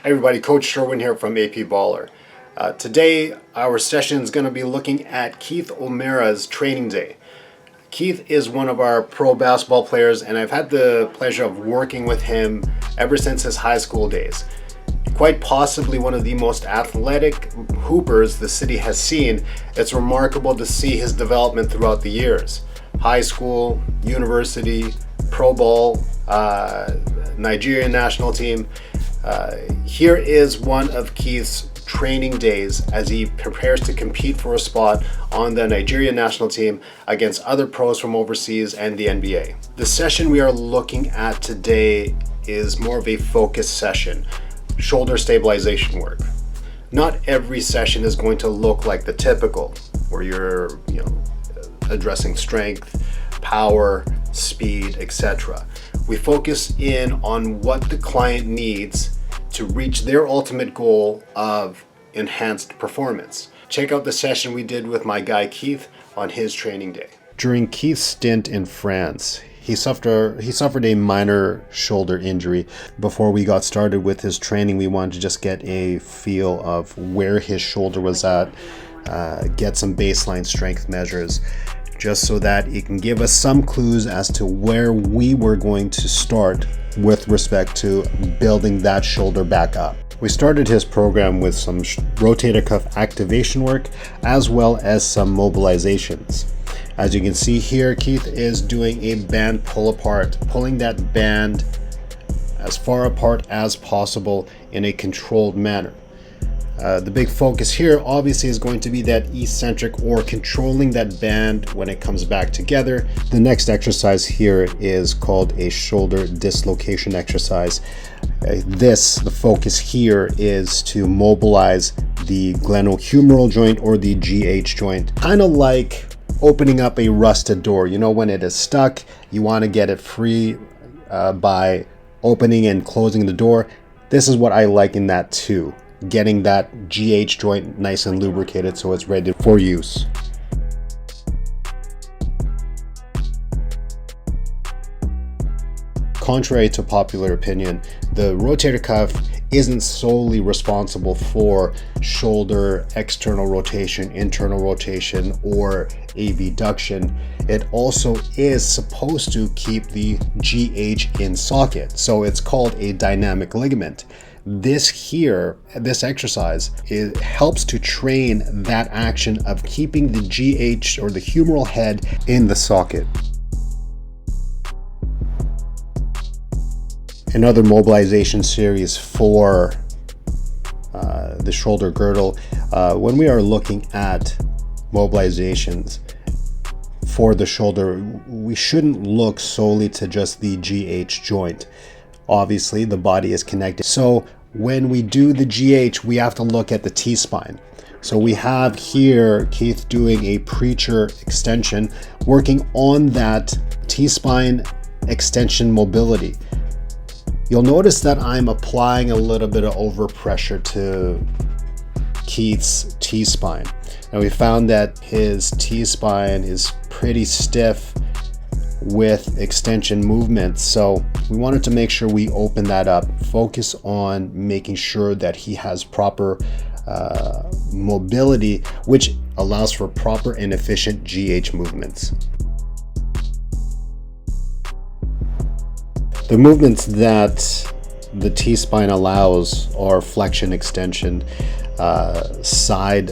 Hey everybody, Coach Sherwin here from AP Baller. Today our session is going to be looking at Keith Omoerah's training day. Keith is one of our pro basketball players, and I've had the pleasure of working with him ever since his high school days. Quite possibly one of the most athletic hoopers the city has seen. It's remarkable to see his development throughout the years. High school, university, pro ball, Nigerian national team. Here is one of Keith's training days as he prepares to compete for a spot on the Nigerian national team against other pros from overseas and the NBA. The session we are looking at today is more of a focus session, shoulder stabilization work. Not every session is going to look like the typical, where you're addressing strength, power, speed, etc. We focus in on what the client needs to reach their ultimate goal of enhanced performance. Check out the session we did with my guy Keith on his training day. During Keith's stint in France, he suffered a minor shoulder injury. Before we got started with his training, we wanted to just get a feel of where his shoulder was at, get some baseline strength measures, just so that it can give us some clues as to where we were going to start with respect to building that shoulder back up. We started his program with some rotator cuff activation work as well as some mobilizations. As you can see here, Keith is doing a band pull apart, pulling that band as far apart as possible in a controlled manner. The big focus here obviously is going to be that eccentric, or controlling that band when it comes back together. The next exercise here is called a shoulder dislocation exercise. The focus here is to mobilize the glenohumeral joint, or the GH joint, kind of like opening up a rusted door. You know, when it is stuck, you want to get it free by opening and closing the door. This is what I liken that to. Getting that GH joint nice and lubricated so it's ready for use. Contrary to popular opinion, the rotator cuff isn't solely responsible for shoulder external rotation, internal rotation, or abduction. It also is supposed to keep the GH in socket, so it's called a dynamic ligament. This exercise, it helps to train that action of keeping the GH, or the humeral head, in the socket. Another mobilization series for the shoulder girdle. When we are looking at mobilizations for the shoulder, we shouldn't look solely to just the GH joint. Obviously, the body is connected. So when we do the GH, we have to look at the T-spine. So we have here Keith doing a preacher extension, working on that T-spine extension mobility. You'll notice that I'm applying a little bit of overpressure to Keith's T-spine. And we found that his T-spine is pretty stiff with extension movements, so we wanted to make sure we open that up, focus on making sure that he has proper mobility, which allows for proper and efficient GH movements. The movements that the T-spine allows are flexion, extension, side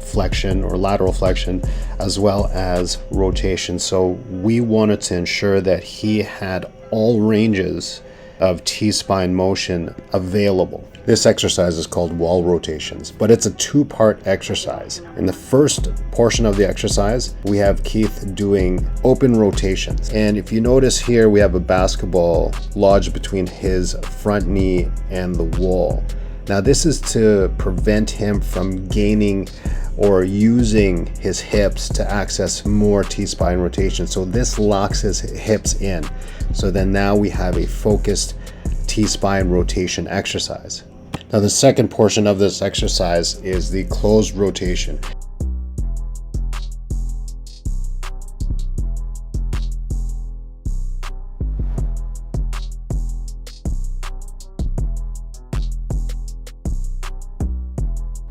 flexion or lateral flexion, as well as rotation. So we wanted to ensure that he had all ranges of T-spine motion available. This exercise is called wall rotations, but it's a two-part exercise. In the first portion of the exercise, we have Keith doing open rotations. And if you notice here, we have a basketball lodged between his front knee and the wall. Now this is to prevent him from gaining or using his hips to access more T-spine rotation. So this locks his hips in. So then now we have a focused T-spine rotation exercise. Now the second portion of this exercise is the closed rotation.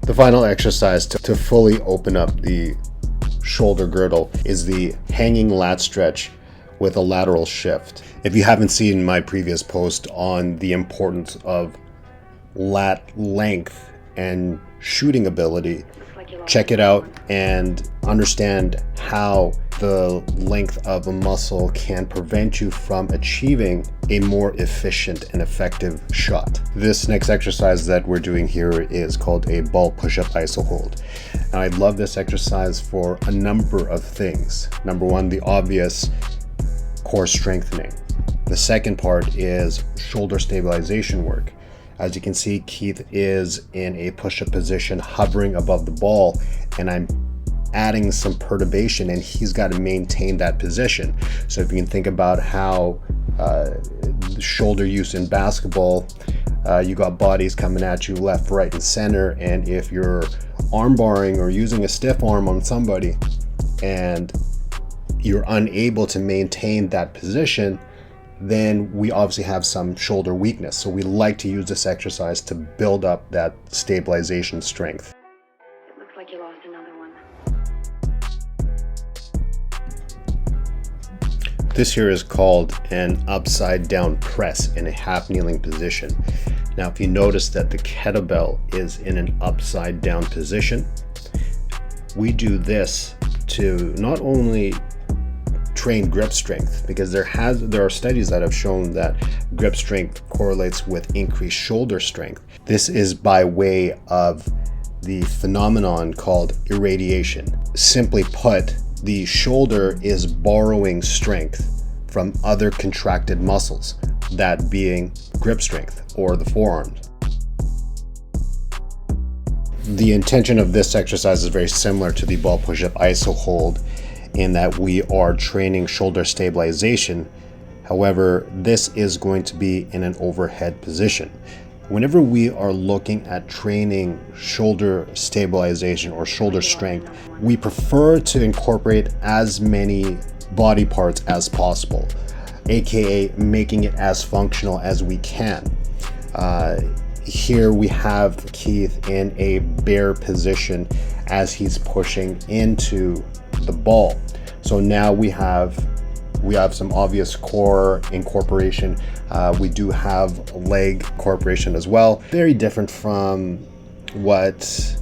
The final exercise to fully open up the shoulder girdle is the hanging lat stretch with a lateral shift. If you haven't seen my previous post on the importance of lat length and shooting ability, check it out and understand how the length of a muscle can prevent you from achieving a more efficient and effective shot. This next exercise that we're doing here is called a ball push-up iso hold. And I love this exercise for a number of things. Number one, the obvious core strengthening. The second part is shoulder stabilization work. As you can see, Keith is in a push-up position, hovering above the ball, and I'm adding some perturbation, and he's got to maintain that position. So if you can think about how shoulder use in basketball, you got bodies coming at you left, right, and center, and if you're arm barring or using a stiff arm on somebody and you're unable to maintain that position, then we obviously have some shoulder weakness. So we like to use this exercise to build up that stabilization strength. It looks like you lost another one. This here is called an upside down press in a half kneeling position. Now, if you notice that the kettlebell is in an upside down position, we do this to not only train grip strength, because there are studies that have shown that grip strength correlates with increased shoulder strength. This is by way of the phenomenon called irradiation. Simply put, the shoulder is borrowing strength from other contracted muscles, that being grip strength or the forearms. The intention of this exercise is very similar to the ball push-up iso hold, in that we are training shoulder stabilization. However, this is going to be in an overhead position. Whenever we are looking at training shoulder stabilization or shoulder strength, we prefer to incorporate as many body parts as possible, aka making it as functional as we can. Here we have Keith in a bear position as he's pushing into the ball. So now we have some obvious core incorporation. We do have leg incorporation as well. Very different from what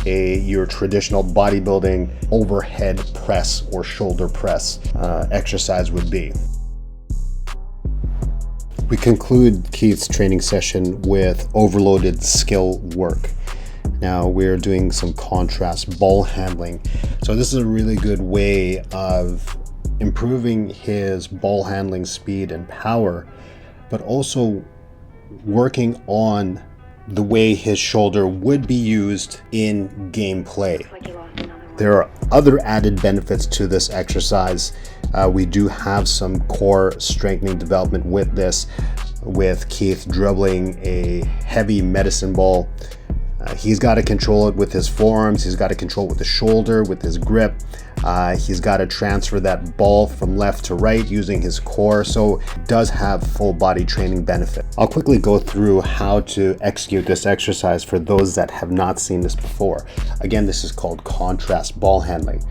your traditional bodybuilding overhead press or shoulder press exercise would be. We conclude Keith's training session with overloaded skill work. Now we're doing some contrast ball handling. So this is a really good way of improving his ball handling speed and power, but also working on the way his shoulder would be used in gameplay. There are other added benefits to this exercise. We do have some core strengthening development with this, with Keith dribbling a heavy medicine ball. He's got to control it with his forearms, he's got to control it with the shoulder, with his grip. He's got to transfer that ball from left to right using his core, so it does have full body training benefit. I'll quickly go through how to execute this exercise for those that have not seen this before. Again, this is called contrast ball handling.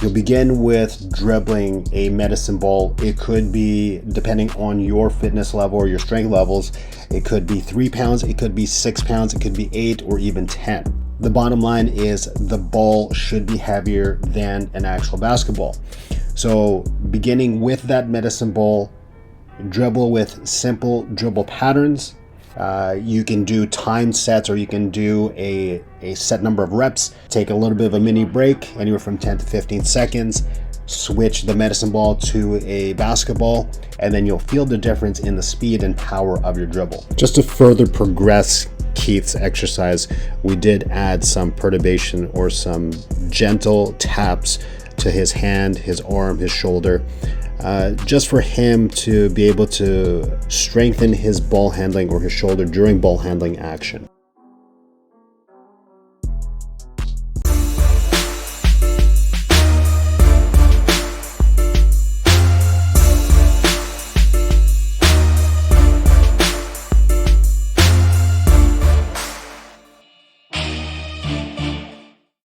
You'll begin with dribbling a medicine ball. It could be, depending on your fitness level or your strength levels, it could be 3 pounds, it could be 6 pounds, it could be 8 or even 10. The bottom line is the ball should be heavier than an actual basketball. So beginning with that medicine ball, dribble with simple dribble patterns. You can do timed sets, or you can do a set number of reps, take a little bit of a mini break, anywhere from 10 to 15 seconds, switch the medicine ball to a basketball, and then you'll feel the difference in the speed and power of your dribble. Just to further progress Keith's exercise, we did add some perturbation or some gentle taps to his hand, his arm, his shoulder, just for him to be able to strengthen his ball handling or his shoulder during ball handling action.